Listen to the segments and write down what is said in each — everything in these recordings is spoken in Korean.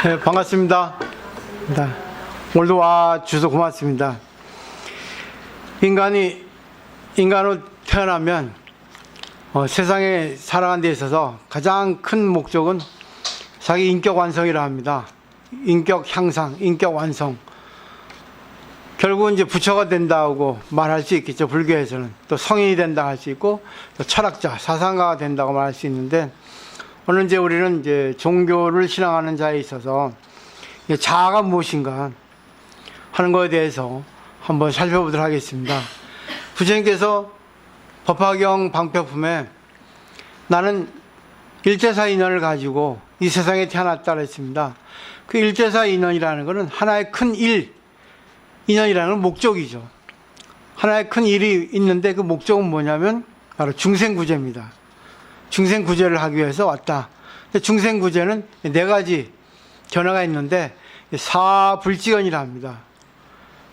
네, 반갑습니다. 네, 오늘도 와주셔서 고맙습니다. 인간이 인간으로 태어나면 세상에 살아가는 데 있어서 가장 큰 목적은 자기 인격 완성이라 합니다. 인격 향상, 인격 완성. 결국은 이제 부처가 된다고 말할 수 있겠죠. 불교에서는. 또 성인이 된다 할 수 있고, 또 철학자, 사상가가 된다고 말할 수 있는데, 오늘 이제 우리는 이제 종교를 신앙하는 자에 있어서 자아가 무엇인가 하는 것에 대해서 한번 살펴보도록 하겠습니다. 부처님께서 법화경 방패품에 나는 일제사 인연을 가지고 이 세상에 태어났다 그랬습니다. 그 일제사 인연이라는 것은 하나의 큰 일, 인연이라는 건 목적이죠. 하나의 큰 일이 있는데 그 목적은 뭐냐면 바로 중생구제입니다. 중생구제를 하기 위해서 왔다. 중생구제는 네 가지 견해가 있는데 사불지견이라 합니다.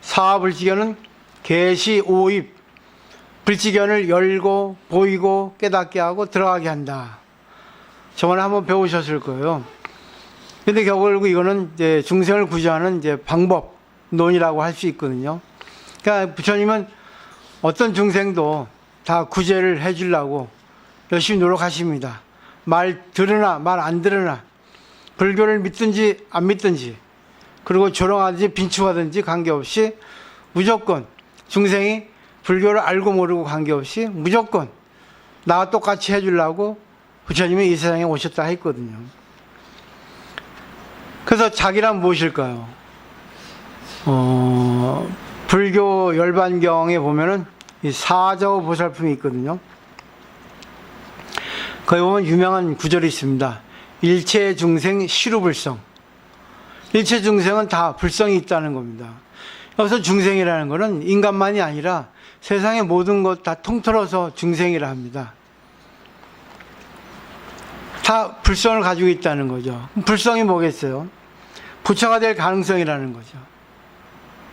사불지견은 계시 오입, 불지견을 열고 보이고 깨닫게 하고 들어가게 한다. 저번에 한번 배우셨을 거예요. 근데 결국 이거는 이제 중생을 구제하는 이제 방법론이라고 할 수 있거든요. 그러니까 부처님은 어떤 중생도 다 구제를 해주려고 열심히 노력하십니다. 말 들으나 말 안 들으나, 불교를 믿든지 안 믿든지, 그리고 조롱하든지 빈축하든지 관계없이 무조건 중생이 불교를 알고 모르고 관계없이 무조건 나와 똑같이 해주려고 부처님이 이 세상에 오셨다 했거든요. 그래서 자기란 무엇일까요? 불교 열반경에 보면은 이 사저 보살품이 있거든요. 거기 보면 유명한 구절이 있습니다. 일체 중생 시루불성. 일체 중생은 다 불성이 있다는 겁니다. 여기서 중생이라는 것은 인간만이 아니라 세상의 모든 것 다 통틀어서 중생이라 합니다. 다 불성을 가지고 있다는 거죠. 불성이 뭐겠어요? 부처가 될 가능성이라는 거죠.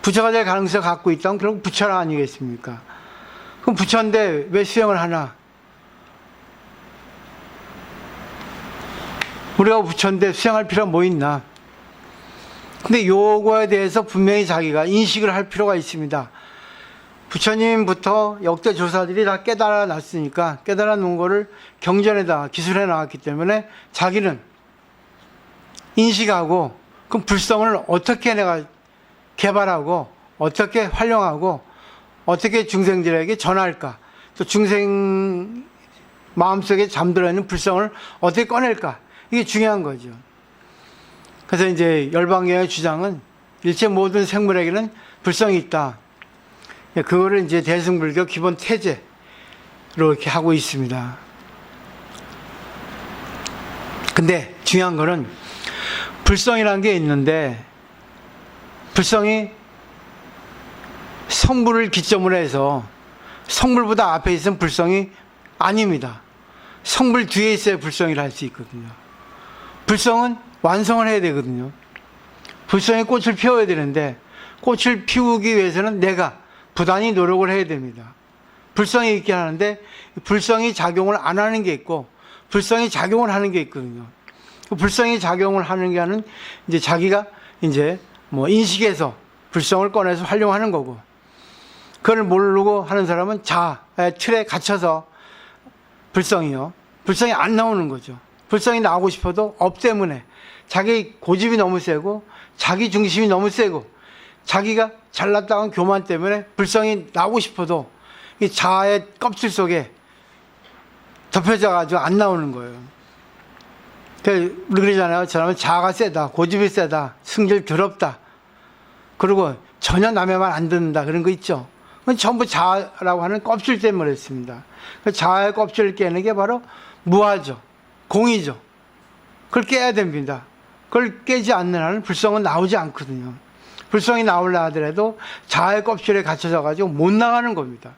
부처가 될 가능성을 갖고 있다면 결국 부처라 아니겠습니까? 그럼 부처인데 왜 수행을 하나? 우리가 부처인데 수행할 필요가 뭐 있나? 근데 요거에 대해서 분명히 자기가 인식을 할 필요가 있습니다. 부처님부터 역대 조사들이 다 깨달아 놨으니까, 깨달아 놓은 거를 경전에다 기술해 나왔기 때문에 자기는 인식하고, 그럼 불성을 어떻게 내가 개발하고, 어떻게 활용하고, 어떻게 중생들에게 전할까? 또 중생 마음속에 잠들어 있는 불성을 어떻게 꺼낼까? 이게 중요한 거죠. 그래서 이제 열반경의 주장은 일체 모든 생물에게는 불성이 있다. 그거를 이제 대승불교 기본 태제로 이렇게 하고 있습니다. 근데 중요한 거는 불성이라는 게 있는데, 불성이 성불을 기점으로 해서 성불보다 앞에 있으면 불성이 아닙니다. 성불 뒤에 있어야 불성이라 할 수 있거든요. 불성은 완성을 해야 되거든요. 불성의 꽃을 피워야 되는데, 꽃을 피우기 위해서는 내가 부단히 노력을 해야 됩니다. 불성이 있게 하는데, 불성이 작용을 안 하는 게 있고, 불성이 작용을 하는 게 있거든요. 불성이 작용을 하는 게 하는, 이제 자기가 이제 뭐 인식에서 불성을 꺼내서 활용하는 거고, 그걸 모르고 하는 사람은 자아의 틀에 갇혀서 불성이 안 나오는 거죠. 불성이 나오고 싶어도 업 때문에 자기 고집이 너무 세고, 자기 중심이 너무 세고, 자기가 잘났다는 교만 때문에 불성이 나오고 싶어도 이 자아의 껍질 속에 덮여져 가지고 안 나오는 거예요. 우리 그러잖아요. 저는 자아가 세다, 고집이 세다, 승질 더럽다, 그리고 전혀 남의 말 안 듣는다, 그런 거 있죠. 그건 전부 자아라고 하는 껍질 때문에 했습니다. 그 자아의 껍질을 깨는 게 바로 무아죠. 공이죠. 그걸 깨야 됩니다. 그걸 깨지 않는 한은 불성은 나오지 않거든요. 불성이 나오려 하더라도 자아의 껍질에 갇혀져 가지고 못 나가는 겁니다.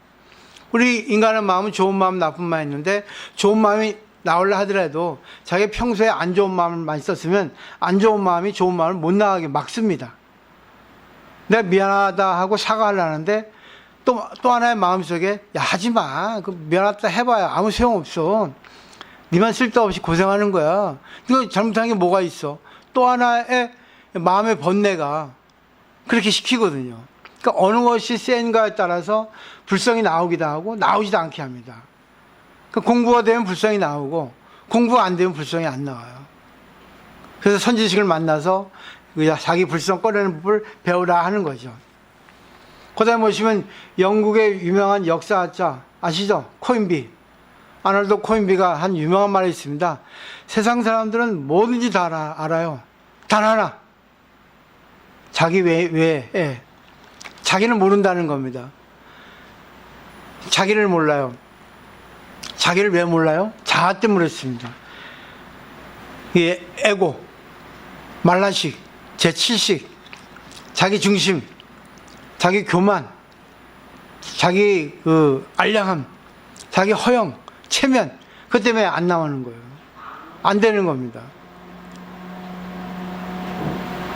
우리 인간의 마음은 좋은 마음, 나쁜 마음이 있는데, 좋은 마음이 나오려 하더라도 자기 평소에 안 좋은 마음을 많이 썼으면 안 좋은 마음이 좋은 마음을 못 나가게 막습니다. 내가 미안하다 하고 사과하려는데 또 하나의 마음속에, 야, 하지 마. 그 미안하다 해봐야 아무 소용없어. 니만 쓸데없이 고생하는 거야. 이거 잘못한 게 뭐가 있어? 또 하나의 마음의 번뇌가 그렇게 시키거든요. 그러니까 어느 것이 센가에 따라서 불성이 나오기도 하고 나오지도 않게 합니다. 그러니까 공부가 되면 불성이 나오고 공부가 안 되면 불성이 안 나와요. 그래서 선지식을 만나서 자기 불성 꺼내는 법을 배우라 하는 거죠. 그 다음에 보시면 영국의 유명한 역사학자 아시죠? 코인비. 아놀드 코인비가 한 유명한 말이 있습니다. 세상 사람들은 뭐든지 다 알아요. 단 하나. 자기 외에. 자기는 모른다는 겁니다. 자기를 몰라요. 자기를 왜 몰라요? 자아 때문에 그렇습니다. 이게 에고, 말라식, 제7식, 자기 중심, 자기 교만, 자기 알량함, 자기 허영, 체면, 그것 때문에 안 나오는 거예요. 안 되는 겁니다.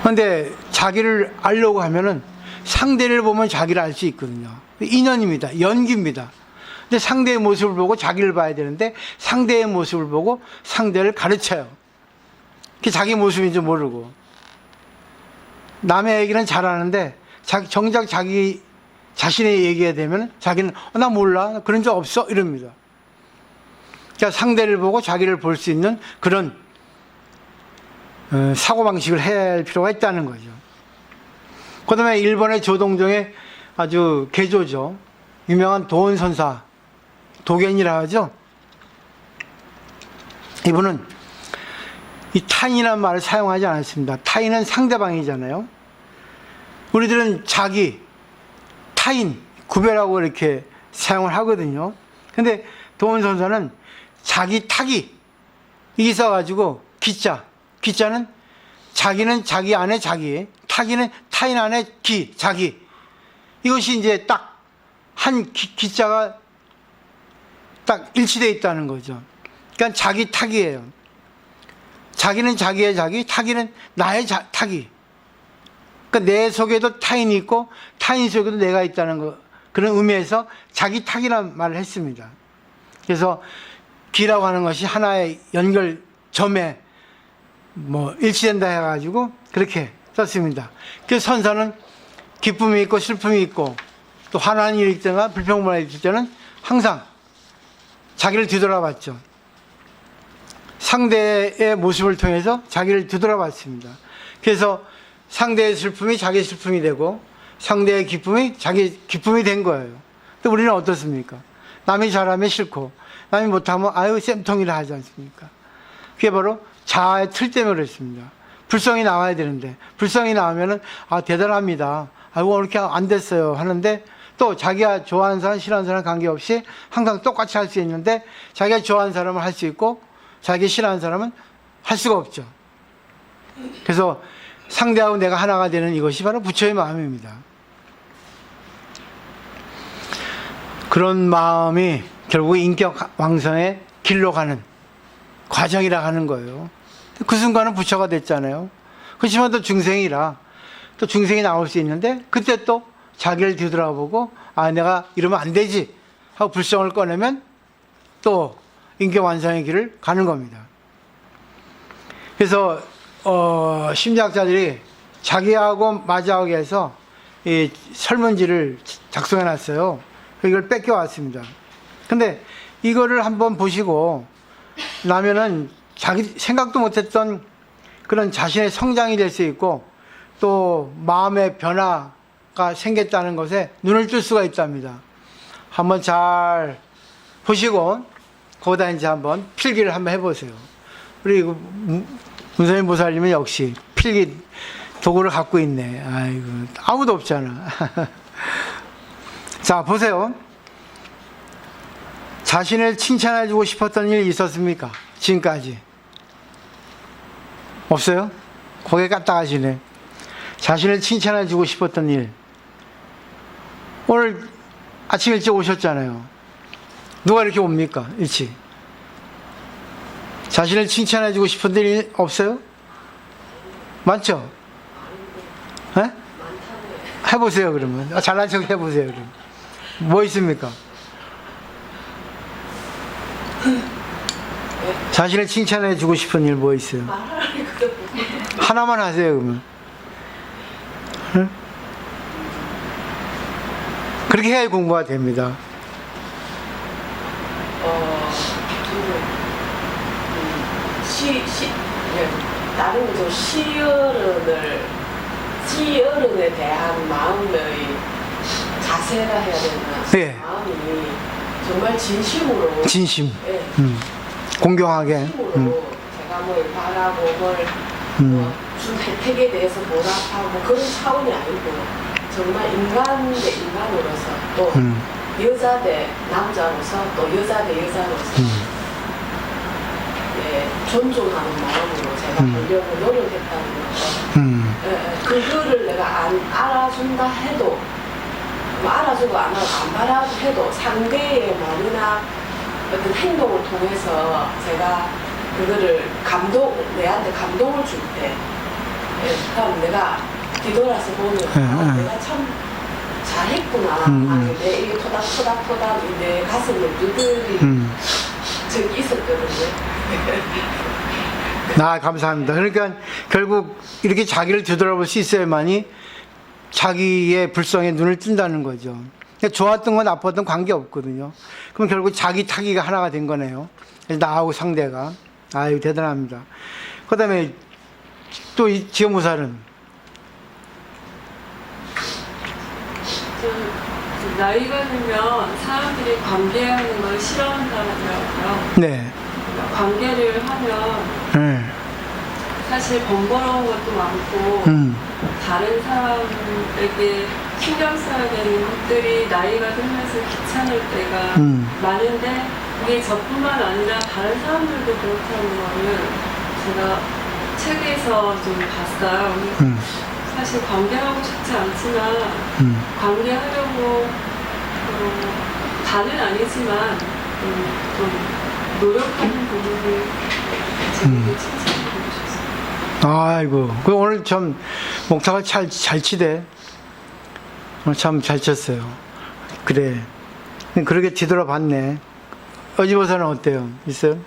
그런데 자기를 알려고 하면은 상대를 보면 자기를 알 수 있거든요. 인연입니다. 연기입니다. 근데 상대의 모습을 보고 자기를 봐야 되는데 상대의 모습을 보고 상대를 가르쳐요. 그게 자기 모습인지 모르고. 남의 얘기는 잘하는데 정작 자기 자신의 얘기가 되면 자기는 나 몰라. 그런 적 없어. 이럽니다. 그러니까 상대를 보고 자기를 볼 수 있는 그런 사고방식을 해야 할 필요가 있다는 거죠. 그 다음에 일본의 조동종의 아주 개조죠. 유명한 도원선사, 도견이라 하죠. 이분은 이 타인이라는 말을 사용하지 않았습니다. 타인은 상대방이잖아요. 우리들은 자기, 타인, 구별하고 이렇게 사용을 하거든요. 근데 도원선사는 자기 타기, 이게 있어가지고 기자는 자기는 자기 안에 자기, 타기는 타인 안에 자기. 이것이 이제 딱 한 기자가 딱 일치되어 있다는 거죠. 그러니까 자기 타기예요. 자기는 자기의 자기, 타기는 나의 타기. 그러니까 내 속에도 타인이 있고 타인 속에도 내가 있다는 거, 그런 의미에서 자기 타기란 말을 했습니다. 그래서 기라고 하는 것이 하나의 연결점에 일치된다 해가지고 그렇게 썼습니다. 그래서 선사는 기쁨이 있고 슬픔이 있고 또 화나는 일이 있거나 불평불만이 있을 때는 항상 자기를 뒤돌아봤죠. 상대의 모습을 통해서 자기를 뒤돌아봤습니다. 그래서 상대의 슬픔이 자기 슬픔이 되고 상대의 기쁨이 자기 기쁨이 된 거예요. 근데 우리는 어떻습니까? 남이 잘하면 싫고 남이 못하면 아유 쌤통이라 하지 않습니까? 그게 바로 자아의 틀 때문에 그렇습니다. 불성이 나와야 되는데 불성이 나오면은 대단합니다. 아이고 이렇게 안 됐어요 하는데 또 자기가 좋아하는 사람 싫어하는 사람 관계없이 항상 똑같이 할 수 있는데 자기가 좋아하는 사람은 할 수 있고 자기 싫어하는 사람은 할 수가 없죠. 그래서 상대하고 내가 하나가 되는 이것이 바로 부처의 마음입니다. 그런 마음이 결국 인격 왕성의 길로 가는 과정이라 하는 거예요. 그 순간은 부처가 됐잖아요. 그렇지만 또 중생이라 또 중생이 나올 수 있는데 그때 또 자기를 뒤돌아보고 내가 이러면 안 되지 하고 불성을 꺼내면 또 인격 완성의 길을 가는 겁니다. 그래서 심리학자들이 자기하고 맞아하게 해서 이 설문지를 작성해 놨어요. 이걸 뺏겨왔습니다. 근데 이거를 한번 보시고 나면은 자기 생각도 못했던 그런 자신의 성장이 될 수 있고 또 마음의 변화가 생겼다는 것에 눈을 뜰 수가 있답니다. 한번 잘 보시고 거기다 이제 한번 필기를 한번 해보세요. 우리 문선임 보살님은 역시 필기 도구를 갖고 있네. 아이고 아무도 없잖아. 자 보세요. 자신을 칭찬해주고 싶었던 일이 있었습니까? 지금까지 없어요? 고개 까딱하시네. 자신을 칭찬해주고 싶었던 일. 오늘 아침 일찍 오셨잖아요. 누가 이렇게 옵니까? 일찍. 자신을 칭찬해주고 싶은 일 없어요? 많죠? 네? 해보세요 그러면. 잘난 척 해보세요 그러면. 뭐 있습니까? 자신을 칭찬해주고 싶은 일 뭐 있어요? 하나만 하세요, 그러면. 응? 그렇게 해야 공부가 됩니다. 다른 좀 시어른에 대한 마음의 자세라 해야 되나? 네. 마음이 정말 진심으로. 진심. 네. 공경하게. 진심으로 제가 뭘 바라고 뭘 준 혜택에 대해서 보답하고 그런 차원이 아니고 정말 인간 대 인간으로서 또 여자 대 남자로서 또 여자 대 여자로서 예, 존중하는 마음으로 제가 보려고 노력했다는 거죠. 그거를 내가 안 알아준다 해도 뭐 알아주고 안 알아도 해도 상대의 말이나 어떤 행동을 통해서 제가 그거를 내한테 감동을 줄 때, 그럼 내가 뒤돌아서 보면 내가 참 잘했구나. 내 이게 토닥토닥 내 가슴을 두드린 적이 있었거든요. 감사합니다. 그러니까 결국 이렇게 자기를 되돌아볼 수 있어야만이 자기의 불성에 눈을 뜬다는 거죠. 그러니까 좋았던 건 나빴던 관계 없거든요. 그럼 결국 자기 타기가 하나가 된 거네요. 나하고 상대가. 아유, 대단합니다. 그 다음에 또 이 지원무사는? 나이가 들면 사람들이 관계하는 걸 싫어한다더라고요. 네. 관계를 하면 사실 번거로운 것도 많고 다른 사람에게 신경 써야 되는 것들이 나이가 들면서 귀찮을 때가 많은데 그게 저뿐만 아니라 다른 사람들도 그렇다는 거를 제가 책에서 좀 봤어요. 사실 관계하고 싶지 않지만 관계하려고 다는 아니지만 좀 노력하는 부분을 재밌게 칭찬해주고 싶습니다. 아이고, 오늘 참 목탁을 잘 치대. 오늘 참 잘 쳤어요. 그래. 그렇게 뒤돌아봤네. 어지버서는 어때요? 있어요?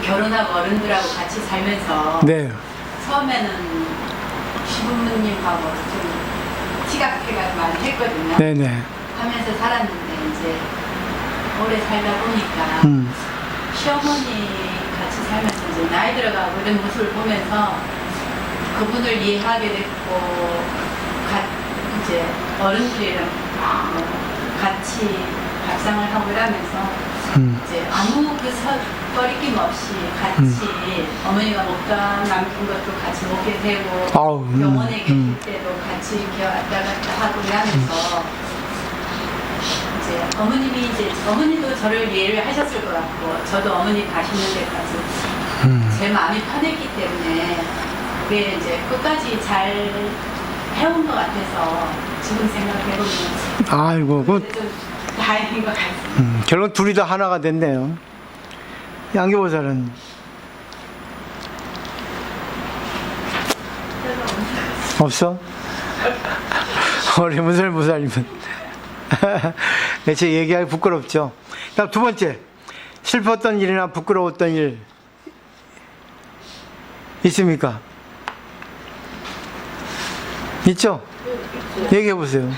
결혼하고 어른들하고 같이 살면서 네. 처음에는 시부모님하고 좀 티격태격 많이 했거든요. 네네. 하면서 살았는데 이제 오래 살다 보니까 시어머니 같이 살면서 이제 나이 들어가고 이런 모습을 보면서 그분을 이해하게 됐고 이제 어른들이랑 같이 밥상을 하고 이러면서 이제 아무 꺼리낌 없이 같이 어머니가 먹다 남긴 것도 같이 먹게 되고 병원에 계실 때도 같이 이렇게 왔다 갔다 하고 이러면서 이제 어머니도 저를 이해를 하셨을 것 같고 저도 어머니 가시는 데까지 제 마음이 편했기 때문에 그게 이제 끝까지 잘 해온 것 같아서 지금 생각해보면 아이고, 좀 다행인 것 같습니다. 결국 둘이 다 하나가 됐네요. 양교보살은? 없어? 우리 무살무살님은? 제 얘기하기 부끄럽죠. 다음 두 번째, 슬펐던 일이나 부끄러웠던 일 있습니까? 있죠? 얘기해 보세요.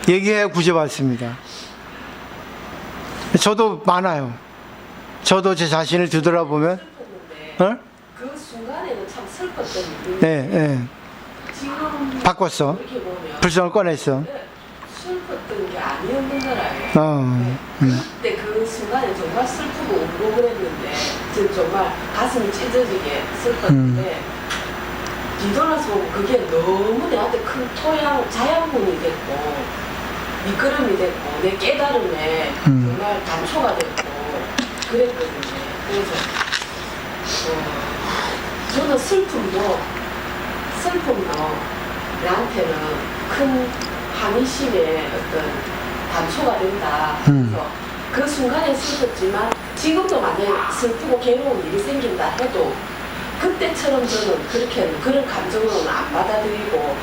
얘기해야 구제받습니다. 저도 많아요. 저도 제 자신을 뒤돌아보면, 슬펐는데 그 순간에는 참 슬펐던 일이 네. 지금 바꿨어. 이렇게 보면 불성을 꺼냈어. 슬펐던 게 아니었는 걸 알아요. 그때 그 순간에 정말 슬프고 울고 했는데 정말 가슴이 찢어지게 슬펐는데 뒤돌아서 보면 그게 너무 내한테 큰 자양분이 됐고 미끄럼이 됐고 내 깨달음에 정말 단초가 됐고 그랬거든요. 그래서 저는 슬픔도 나한테는 큰 항의심의 어떤 단초가 된다. 그래서 그 순간에 슬펐지만 지금도 만약에 슬프고 괴로운 일이 생긴다 해도 그때처럼 저는 그런 감정으로는 안 받아들이고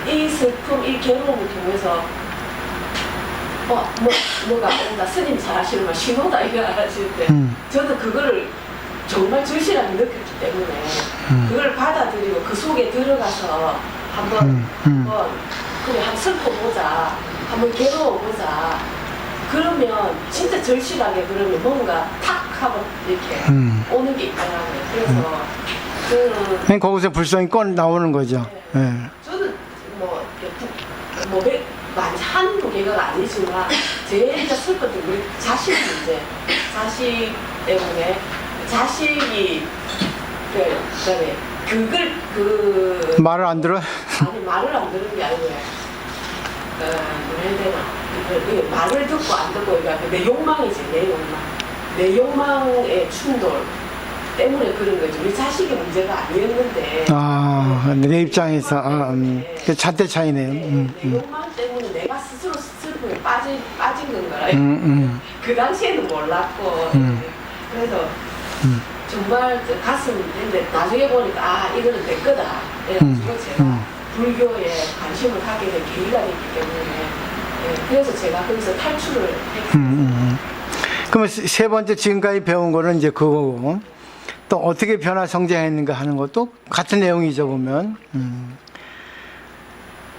이 슬픔, 이 괴로움을 통해서 뭐가 온다, 스님 잘하시는 말 신호다 이거 하실 때 저는 그거를 정말 절실하게 느꼈기 때문에 그걸 받아들이고 그 속에 들어가서 한번 그래 한번 슬퍼보자, 한번 괴로워보자. 그러면 진짜 절실하게 그러면 뭔가 탁 하고 이렇게 오는 게 있더라고요. 그래서 저는 거기서 불성이 꺼 나오는 거죠. 네. 예. 저는 한두 개가 아니지만 제일 진짜 슬펐던 게 우리 자식 문제. 자식 때문에 자식이 그다음에 말을 안 들어? 아니 말을 안 듣는 게 아니고 뭐라 해야 되나 이게 말을 듣고 안 듣고 이게 내 욕망이지, 내 욕망의 충돌 때문에 그런 거지. 우리 자식의 문제가 아니었는데. 내 입장에서 그 잣대 차이네요. 내 욕망 때문에 내가 스스로 슬픔에 빠진 건가라. 그 당시에는 몰랐고. 그래서 정말 가슴인데 나중에 보니까 이거는 내 거다. 그래가지고 제가 불교에 관심을 하게 된 계기가 됐기 때문에 그래서 제가 거기서 탈출을 했어요. 그러면 세 번째 지금까지 배운 거는 이제 그거고, 또 어떻게 변화 성장했는가 하는 것도 같은 내용이죠, 보면.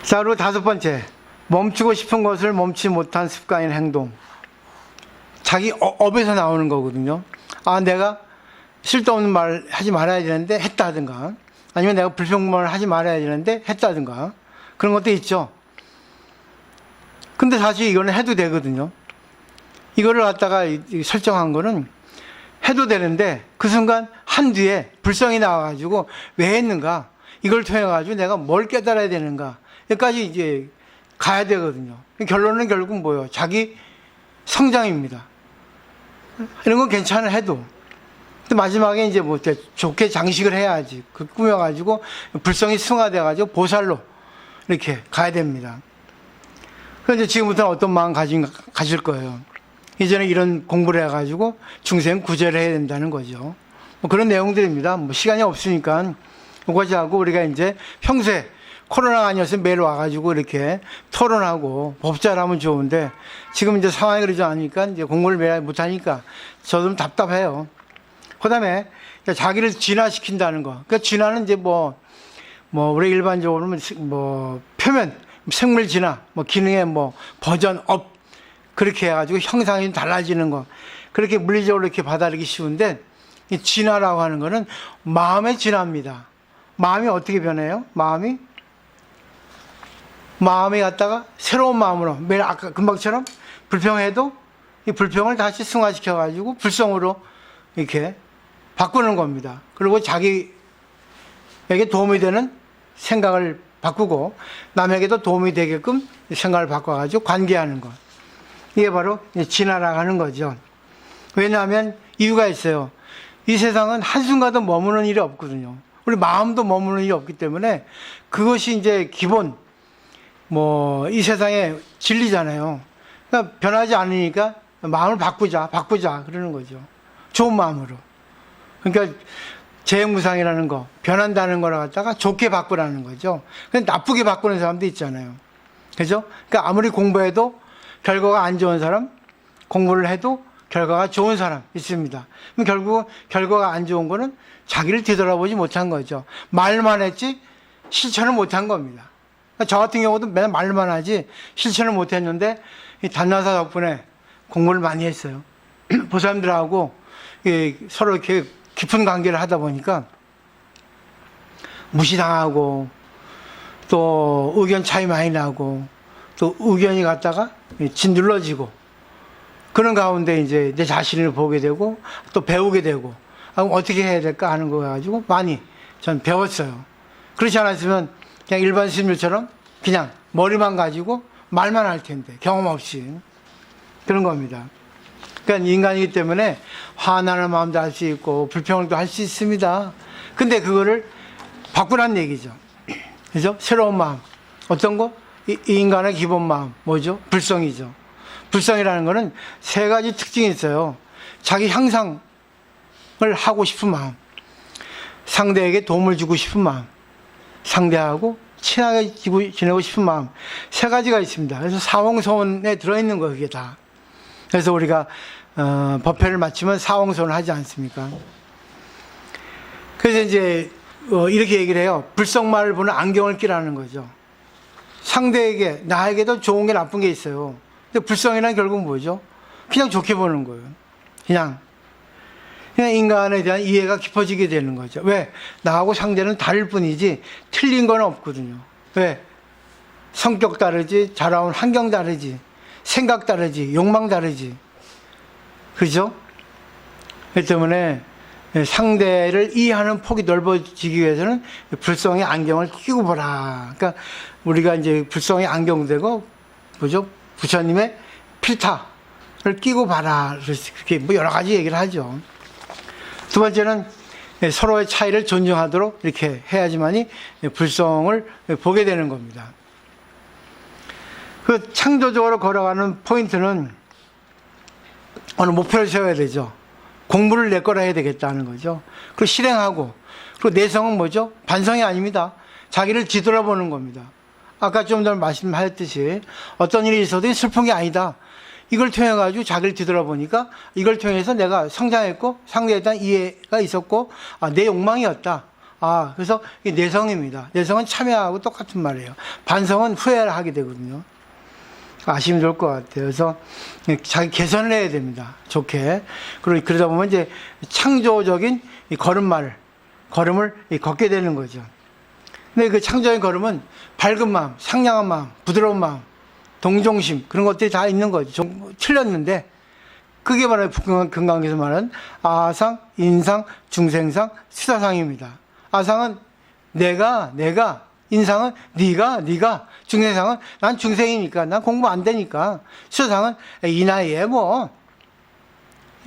자, 그리고 다섯 번째, 멈추고 싶은 것을 멈추지 못한 습관인 행동. 자기 업에서 나오는 거거든요. 내가 쓸데없는 말 하지 말아야 되는데 했다든가, 아니면 내가 불평말을 하지 말아야 되는데 했다든가, 그런 것도 있죠. 근데 사실 이거는 해도 되거든요. 이거를 갖다가 설정한 거는 해도 되는데 그 순간 한 뒤에 불성이 나와가지고 왜 했는가, 이걸 통해가지고 내가 뭘 깨달아야 되는가, 여기까지 이제 가야 되거든요. 결론은 결국 뭐예요? 자기 성장입니다. 이런 건 괜찮아 해도. 근데 마지막에 이제 뭐 좋게 장식을 해야지. 그 꾸며가지고 불성이 승화돼가지고 보살로 이렇게 가야 됩니다. 그런데 지금부터는 어떤 마음 가질 거예요. 이전에 이런 공부를 해가지고 중생 구제를 해야 된다는 거죠. 뭐 그런 내용들입니다. 뭐 시간이 없으니까 이거지 하고 우리가 이제 평소에 코로나가 아니었으면 매일 와가지고 이렇게 토론하고 법자라면 좋은데 지금 이제 상황이 그러지 않으니까 이제 공부를 매일 못하니까 저도 좀 답답해요. 그 다음에 자기를 진화시킨다는 거. 그러니까 진화는 이제 뭐 우리 일반적으로 뭐 표면, 생물 진화, 뭐 기능의 뭐 버전 업, 그렇게 해가지고 형상이 달라지는 거. 그렇게 물리적으로 이렇게 받아들이기 쉬운데, 이 진화라고 하는 거는 마음의 진화입니다. 마음이 어떻게 변해요? 마음이 갖다가 새로운 마음으로, 매일 아까 금방처럼 불평해도 이 불평을 다시 승화시켜가지고 불성으로 이렇게 바꾸는 겁니다. 그리고 자기에게 도움이 되는 생각을 바꾸고 남에게도 도움이 되게끔 생각을 바꿔가지고 관계하는 것. 이게 바로 진화라고 거죠. 왜냐하면 이유가 있어요. 이 세상은 한순간도 머무는 일이 없거든요. 우리 마음도 머무는 일이 없기 때문에 그것이 이제 기본 이 세상의 진리잖아요. 그러니까 변하지 않으니까 마음을 바꾸자 그러는 거죠. 좋은 마음으로. 그러니까 재무상이라는 거, 변한다는 거를 갖다가 좋게 바꾸라는 거죠. 근데 나쁘게 바꾸는 사람도 있잖아요. 그죠? 그러니까 아무리 공부해도 결과가 안 좋은 사람, 공부를 해도 결과가 좋은 사람 있습니다. 그럼 결국 결과가 안 좋은 거는 자기를 뒤돌아보지 못한 거죠. 말만 했지 실천을 못한 겁니다. 그러니까 저 같은 경우도 맨날 말만 하지 실천을 못했는데 이 단나사 덕분에 공부를 많이 했어요. 보사님들하고 서로 이렇게 깊은 관계를 하다 보니까 무시당하고 또 의견 차이 많이 나고 또 의견이 갖다가 짓눌러지고 그런 가운데 이제 내 자신을 보게 되고 또 배우게 되고 어떻게 해야 될까 하는 거 가지고 많이 전 배웠어요. 그렇지 않았으면 그냥 일반 스님들처럼 그냥 머리만 가지고 말만 할 텐데 경험 없이 그런 겁니다. 그러니까 인간이기 때문에 화나는 마음도 할 수 있고 불평도 할 수 있습니다. 근데 그거를 바꾸라는 얘기죠. 그죠? 새로운 마음. 어떤 거? 이 인간의 기본 마음. 뭐죠? 불성이죠. 불성이라는 거는 세 가지 특징이 있어요. 자기 향상을 하고 싶은 마음. 상대에게 도움을 주고 싶은 마음. 상대하고 친하게 지내고 싶은 마음, 세 가지가 있습니다. 그래서 사홍소원에 들어있는 거예요, 그게 다. 그래서 우리가 법회를 마치면 사홍소원을 하지 않습니까? 그래서 이제 이렇게 얘기를 해요. 불성말을 보는 안경을 끼라는 거죠. 상대에게, 나에게도 좋은 게 나쁜 게 있어요. 근데 불성이란 결국은 뭐죠? 그냥 좋게 보는 거예요. 그냥 인간에 대한 이해가 깊어지게 되는 거죠. 왜? 나하고 상대는 다를 뿐이지 틀린 건 없거든요. 왜? 성격 다르지, 자라온 환경 다르지, 생각 다르지, 욕망 다르지. 그죠? 그렇기 때문에 상대를 이해하는 폭이 넓어지기 위해서는 불성의 안경을 끼고 보라. 그러니까 우리가 이제 불성의 안경되고, 뭐죠? 부처님의 필타를 끼고 봐라. 그렇게 뭐 여러 가지 얘기를 하죠. 두 번째는 서로의 차이를 존중하도록 이렇게 해야지만이 불성을 보게 되는 겁니다. 그 창조적으로 걸어가는 포인트는 어느 목표를 세워야 되죠. 공부를 내 거라 해야 되겠다는 거죠. 그리고 실행하고, 그리고 내성은 뭐죠? 반성이 아닙니다. 자기를 뒤돌아보는 겁니다. 아까 좀 전에 말씀하셨듯이 어떤 일이 있어도 슬픈 게 아니다. 이걸 통해 가지고 자기를 뒤돌아보니까 이걸 통해서 내가 성장했고 상대에 대한 이해가 있었고, 내 욕망이었다. 그래서 이게 내성입니다. 내성은 참여하고 똑같은 말이에요. 반성은 후회를 하게 되거든요. 아시면 좋을 것 같아요. 그래서 자기 개선을 해야 됩니다. 좋게. 그러다 보면 이제 창조적인 걸음을 걷게 되는 거죠. 근데 그 창조적인 걸음은 밝은 마음, 상냥한 마음, 부드러운 마음, 동정심, 그런 것들이 다 있는 거죠. 좀 틀렸는데, 그게 바로 금강에서 말하는 아상, 인상, 중생상, 수사상입니다. 아상은 내가, 인상은 네가, 중생상은 난 중생이니까, 난 공부 안 되니까, 수사상은 이 나이에 뭐,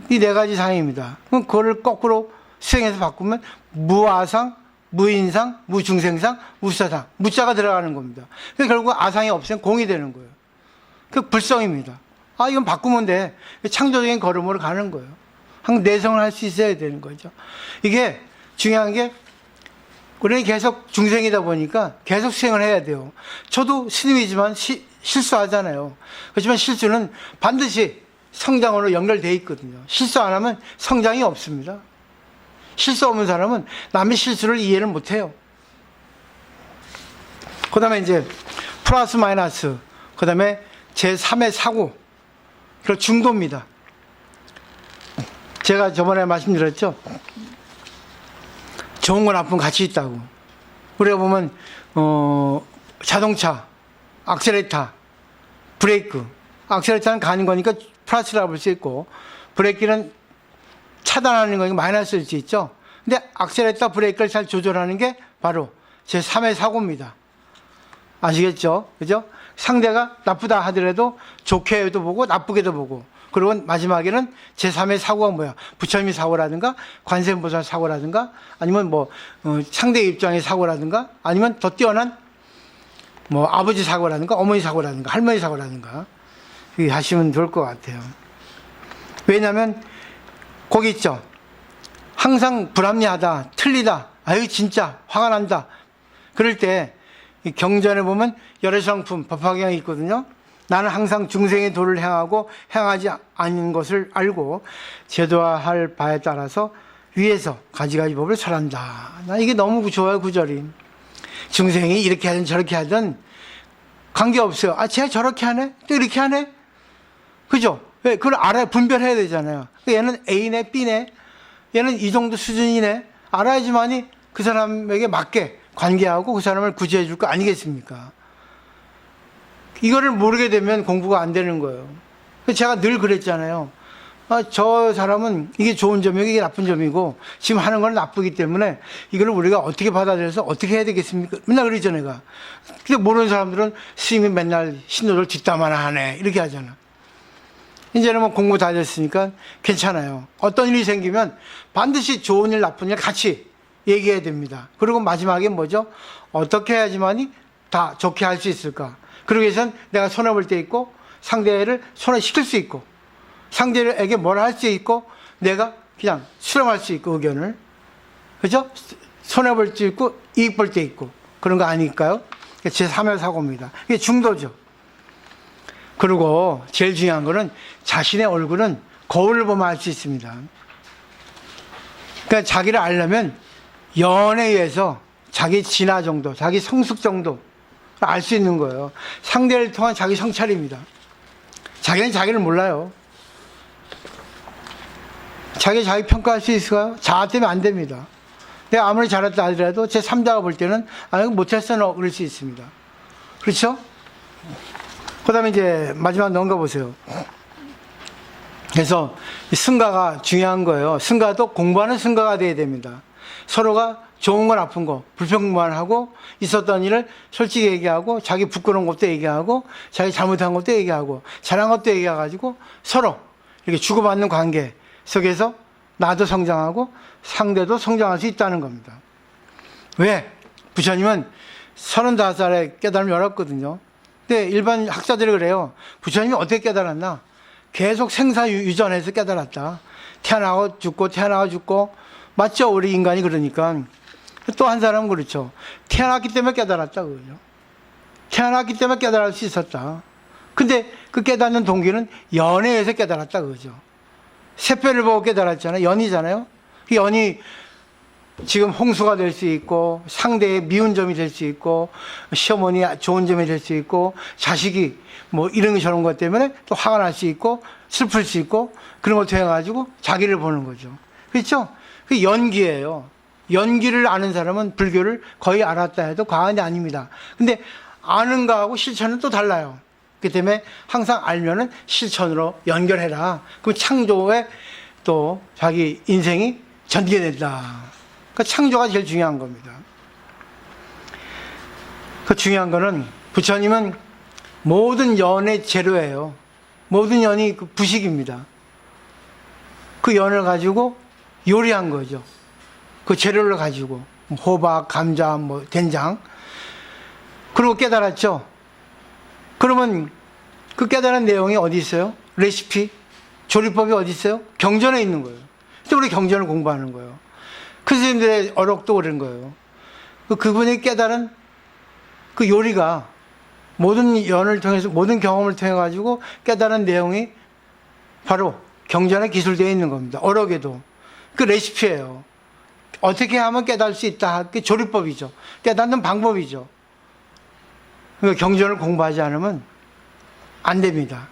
이 네 가지 상입니다. 그럼 그거를 거꾸로 수행해서 바꾸면 무아상, 무인상, 무중생상, 무수사상, 무자가 들어가는 겁니다. 그래서 결국 아상이 없으면 공이 되는 거예요. 그 불성입니다. 이건 바꾸면 돼. 창조적인 걸음으로 가는 거예요. 항상 내성을 할 수 있어야 되는 거죠. 이게 중요한 게, 우리는 계속 중생이다 보니까 계속 수행을 해야 돼요. 저도 스님이지만 실수하잖아요. 그렇지만 실수는 반드시 성장으로 연결되어 있거든요. 실수 안 하면 성장이 없습니다. 실수 없는 사람은 남의 실수를 이해를 못 해요. 그 다음에 이제 플러스 마이너스, 그 다음에 제3의 사고, 그리고 중도입니다. 제가 저번에 말씀드렸죠. 좋은 거 나쁜 거 같이 있다고. 우리가 보면 자동차, 악셀레이터, 브레이크. 악셀레이터는 가는 거니까 플러스라고 볼 수 있고, 브레이크는 차단하는 거니까 마이너스일 수 있죠. 근데 악셀레이터, 브레이크를 잘 조절하는 게 바로 제3의 사고입니다. 아시겠죠? 그죠? 상대가 나쁘다 하더라도 좋게도 보고 나쁘게도 보고, 그리고 마지막에는 제3의 사고가 뭐야? 부처님의 사고라든가 관세음보살 사고라든가 아니면 뭐 상대 입장의 사고라든가 아니면 더 뛰어난 뭐 아버지 사고라든가 어머니 사고라든가 할머니 사고라든가 이렇게 하시면 좋을 것 같아요. 왜냐하면 거기 있죠. 항상 불합리하다, 틀리다, 아유 진짜 화가 난다. 그럴 때 경전에 보면 열애성품 법화경이 있거든요. 나는 항상 중생의 도를 행하고 행하지 않는 것을 알고 제도화할 바에 따라서 위에서 가지가지 법을 설한다. 나 이게 너무 좋아요, 구절이. 중생이 이렇게 하든 저렇게 하든 관계없어요. 쟤 저렇게 하네? 또 이렇게 하네? 그죠? 왜? 그걸 알아야 분별해야 되잖아요. 얘는 A네, B네. 얘는 이 정도 수준이네. 알아야지만이 그 사람에게 맞게 관계하고 그 사람을 구제해 줄 거 아니겠습니까? 이거를 모르게 되면 공부가 안 되는 거예요. 제가 늘 그랬잖아요. 저 사람은 이게 좋은 점이고 이게 나쁜 점이고 지금 하는 건 나쁘기 때문에 이걸 우리가 어떻게 받아들여서 어떻게 해야 되겠습니까? 맨날 그러죠, 내가. 근데 모르는 사람들은 스님이 맨날 신도를 뒷담화나 하네. 이렇게 하잖아. 이제는 뭐 공부 다 됐으니까 괜찮아요. 어떤 일이 생기면 반드시 좋은 일, 나쁜 일 같이 얘기해야 됩니다. 그리고 마지막에 뭐죠? 어떻게 해야지만이 다 좋게 할 수 있을까? 그러기 위해서는 내가 손해볼 때 있고 상대를 손해시킬 수 있고 상대에게 뭘 할 수 있고 내가 그냥 수렴할 수 있고 의견을. 그죠? 손해볼 수 있고 이익 볼 때 있고 그런 거 아닐까요? 제3의 사고입니다. 이게 중도죠. 그리고 제일 중요한 거는 자신의 얼굴은 거울을 보면 알 수 있습니다. 그러니까 자기를 알려면 연에 의해서 자기 진화 정도, 자기 성숙 정도 알 수 있는 거예요. 상대를 통한 자기 성찰입니다. 자기는 자기를 몰라요. 자기 평가할 수 있을까요? 자아 때문에 안 됩니다. 내가 아무리 잘했다 하더라도 제 3자가 볼 때는 아, 이거 못했어, 너 그럴 수 있습니다. 그렇죠? 그 다음에 이제 마지막 넘어가 보세요. 그래서 승가가 중요한 거예요. 승가도 공부하는 승가가 돼야 됩니다. 서로가 좋은 건 나쁜 거 불평불만하고 있었던 일을 솔직히 얘기하고 자기 부끄러운 것도 얘기하고 자기 잘못한 것도 얘기하고 잘한 것도 얘기해가지고 서로 이렇게 주고받는 관계 속에서 나도 성장하고 상대도 성장할 수 있다는 겁니다. 왜? 부처님은 35살에 깨달음을 열었거든요. 근데 일반 학자들이 그래요. 부처님이 어떻게 깨달았나? 계속 생사유전에서 깨달았다. 태어나고 죽고 태어나고 죽고. 맞죠? 우리 인간이 그러니까. 또 한 사람은 그렇죠. 태어났기 때문에 깨달았다 그거죠. 태어났기 때문에 깨달을 수 있었다. 근데 그 깨닫는 동기는 연에 의해서 깨달았다 그거죠. 새별을 보고 깨달았잖아요. 연이잖아요. 그 연이 지금 홍수가 될 수 있고 상대의 미운 점이 될 수 있고 시어머니 좋은 점이 될 수 있고 자식이 뭐 이런 저런 것 때문에 또 화가 날 수 있고 슬플 수 있고 그런 걸 통해 가지고 자기를 보는 거죠. 그렇죠? 그 연기예요. 연기를 아는 사람은 불교를 거의 알았다 해도 과언이 아닙니다. 근데 아는 거하고 실천은 또 달라요. 그렇기 때문에 항상 알면은 실천으로 연결해라. 그럼 창조에 또 자기 인생이 전개된다. 그 창조가 제일 중요한 겁니다. 그 중요한 거는 부처님은 모든 연의 재료예요. 모든 연이 그 부식입니다. 그 연을 가지고 요리한 거죠. 그 재료를 가지고 호박, 감자, 뭐 된장. 그리고 깨달았죠. 그러면 그 깨달은 내용이 어디 있어요? 레시피, 조리법이 어디 있어요? 경전에 있는 거예요. 그래서 우리 경전을 공부하는 거예요. 그 스님들의 어록도 그런 거예요. 그분이 깨달은 그 요리가 모든 연을 통해서, 모든 경험을 통해 가지고 깨달은 내용이 바로 경전에 기술되어 있는 겁니다. 어록에도. 그 레시피예요. 어떻게 하면 깨달을 수 있다. 그 조리법이죠. 깨닫는 방법이죠. 그러니까 경전을 공부하지 않으면 안 됩니다.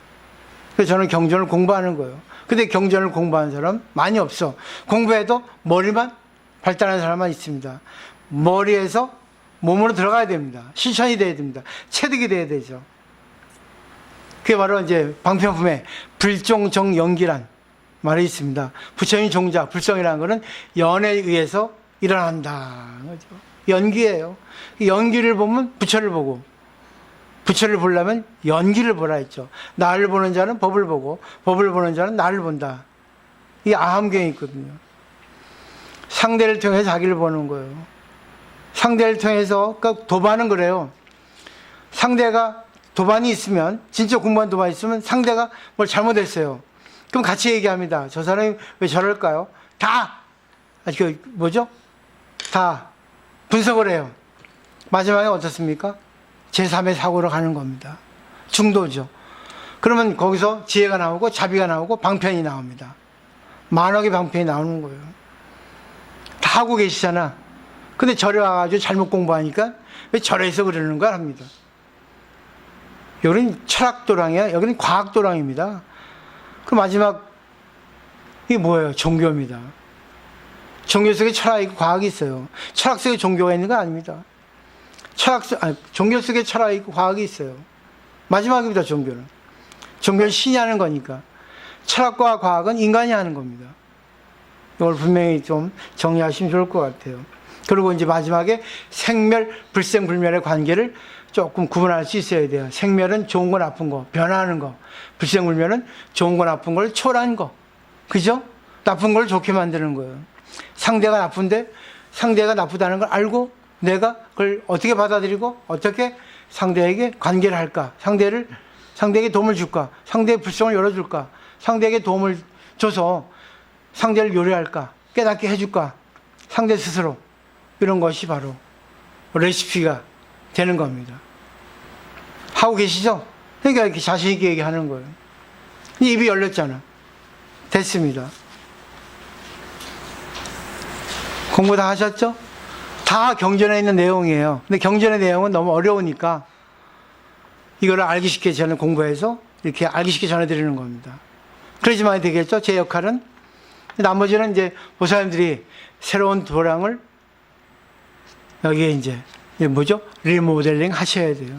그래서 저는 경전을 공부하는 거예요. 근데 경전을 공부하는 사람 많이 없어. 공부해도 머리만 발달하는 사람만 있습니다. 머리에서 몸으로 들어가야 됩니다. 실천이 돼야 됩니다. 체득이 돼야 되죠. 그게 바로 이제 방편품에 불종정연기란 말이 있습니다. 부처님 종자, 불성이라는 것은 연에 의해서 일어난다. 그죠? 연기예요. 연기를 보면 부처를 보고, 부처를 보려면 연기를 보라 했죠. 나를 보는 자는 법을 보고, 법을 보는 자는 나를 본다. 이 아함경이 있거든요. 상대를 통해서 자기를 보는 거예요. 상대를 통해서, 그러니까 도반은 그래요. 상대가 도반이 있으면, 진짜 공부한 도반이 있으면 상대가 뭘 잘못했어요. 그럼 같이 얘기합니다. 저 사람이 왜 저럴까요? 다 분석을 해요. 마지막에 어떻습니까? 제3의 사고로 가는 겁니다. 중도죠. 그러면 거기서 지혜가 나오고 자비가 나오고 방편이 나옵니다. 만억의 방편이 나오는 거예요. 다 하고 계시잖아. 근데 절에 와가지고 잘못 공부하니까 왜 절에서 그러는 걸 합니다. 여기는 철학도랑이야. 여기는 과학도랑입니다. 그 마지막 이게 뭐예요? 종교입니다. 종교 속에 철학이 있고 과학이 있어요. 철학 속에 종교가 있는 거 아닙니다. 종교 속에 철학이 있고 과학이 있어요. 마지막입니다. 종교는. 종교는 신이 하는 거니까. 철학과 과학은 인간이 하는 겁니다. 이걸 분명히 좀 정리하시면 좋을 것 같아요. 그리고 이제 마지막에 생멸, 불생불멸의 관계를 조금 구분할 수 있어야 돼요. 생멸은 좋은 거 나쁜 거, 변화하는 거. 불생불멸은 좋은 거 나쁜 걸 초월한 거. 그죠? 나쁜 걸 좋게 만드는 거예요. 상대가 나쁜데 상대가 나쁘다는 걸 알고 내가 그걸 어떻게 받아들이고 어떻게 상대에게 관계를 할까? 상대에게 도움을 줄까? 상대의 불성을 열어줄까? 상대에게 도움을 줘서 상대를 요리할까? 깨닫게 해줄까? 상대 스스로. 이런 것이 바로 레시피가 되는 겁니다. 하고 계시죠? 그러니까 이렇게 자신 있게 얘기하는 거예요. 입이 열렸잖아. 됐습니다. 공부 다 하셨죠? 다 경전에 있는 내용이에요. 근데 경전의 내용은 너무 어려우니까 이거를 알기 쉽게 저는 공부해서 이렇게 알기 쉽게 전해드리는 겁니다. 그러지만 되겠죠? 제 역할은. 나머지는 이제 보살님들이 새로운 도량을 여기에 이제 뭐죠? 리모델링 하셔야 돼요.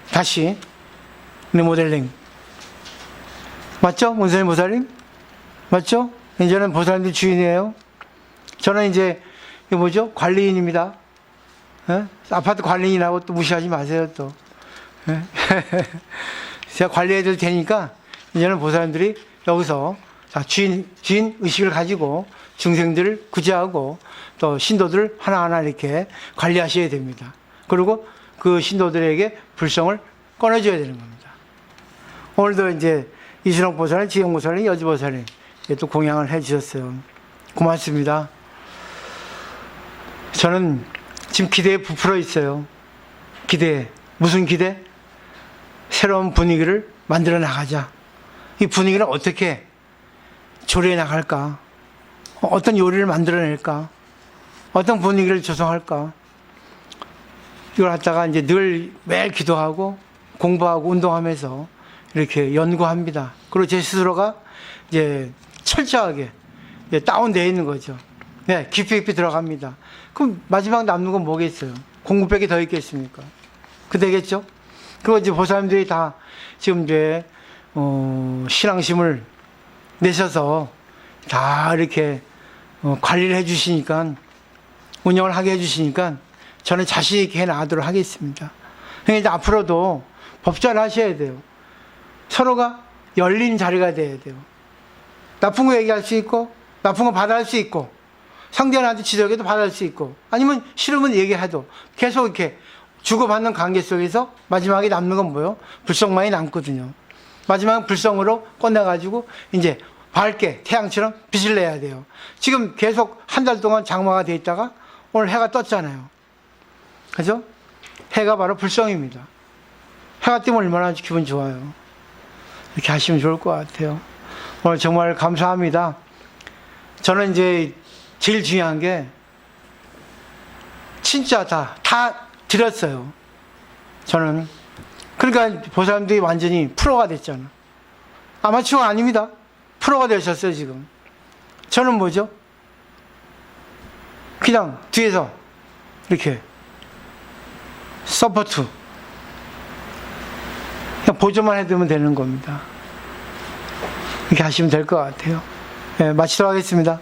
다시 리모델링. 맞죠? 문선님 보살님? 맞죠? 이제는 보살님들 주인이에요. 저는 이제 이거 뭐죠? 관리인입니다. 예? 아파트 관리인하고 또 무시하지 마세요 또. 예? 제가 관리해도 되니까 이제는 보살님들이 여기서 자, 주인 의식을 가지고 중생들을 구제하고 또 신도들 하나하나 이렇게 관리하셔야 됩니다. 그리고 그 신도들에게 불성을 꺼내줘야 되는 겁니다. 오늘도 이제 이순옥 보살님, 지영 보살님, 여지 보살님 또 공양을 해 주셨어요. 고맙습니다. 저는 지금 기대에 부풀어 있어요. 기대. 무슨 기대? 새로운 분위기를 만들어 나가자. 이 분위기를 어떻게 조리해 나갈까? 어떤 요리를 만들어낼까? 어떤 분위기를 조성할까? 이걸 갖다가 이제 늘 매일 기도하고 공부하고 운동하면서 이렇게 연구합니다. 그리고 제 스스로가 이제 철저하게 이제 다운되어 있는 거죠. 네, 깊이 들어갑니다. 그럼 마지막 남는 건 뭐겠어요? 공부백이 더 있겠습니까? 그 되겠죠? 그리고 이제 보살님들이 다 지금 이제 신앙심을 내셔서 다 이렇게 관리를 해 주시니까, 운영을 하게 해 주시니까 저는 자신 있게 해 나가도록 하겠습니다. 그러니까 앞으로도 법전을 하셔야 돼요. 서로가 열린 자리가 돼야 돼요. 나쁜 거 얘기할 수 있고 나쁜 거 받아할 수 있고 상대한테 지적해도 받을 수 있고 아니면 싫으면 얘기해도 계속 이렇게 주고받는 관계 속에서 마지막에 남는 건 뭐예요? 불성만이 남거든요. 마지막은 불성으로 꺼내가지고 이제 밝게 태양처럼 빛을 내야 돼요. 지금 계속 한 달 동안 장마가 돼 있다가 오늘 해가 떴잖아요. 그죠? 해가 바로 불성입니다. 해가 뜨면 얼마나 기분 좋아요. 이렇게 하시면 좋을 것 같아요. 오늘 정말 감사합니다. 저는 이제 제일 중요한 게 진짜 다 드렸어요. 저는. 그러니까 보살님들이 완전히 프로가 됐잖아. 아마추어가 아닙니다. 프로가 되셨어요 지금. 저는 뭐죠? 그냥 뒤에서 이렇게 서포트 그냥 보조만 해두면 되는 겁니다. 이렇게 하시면 될 것 같아요. 네, 마치도록 하겠습니다.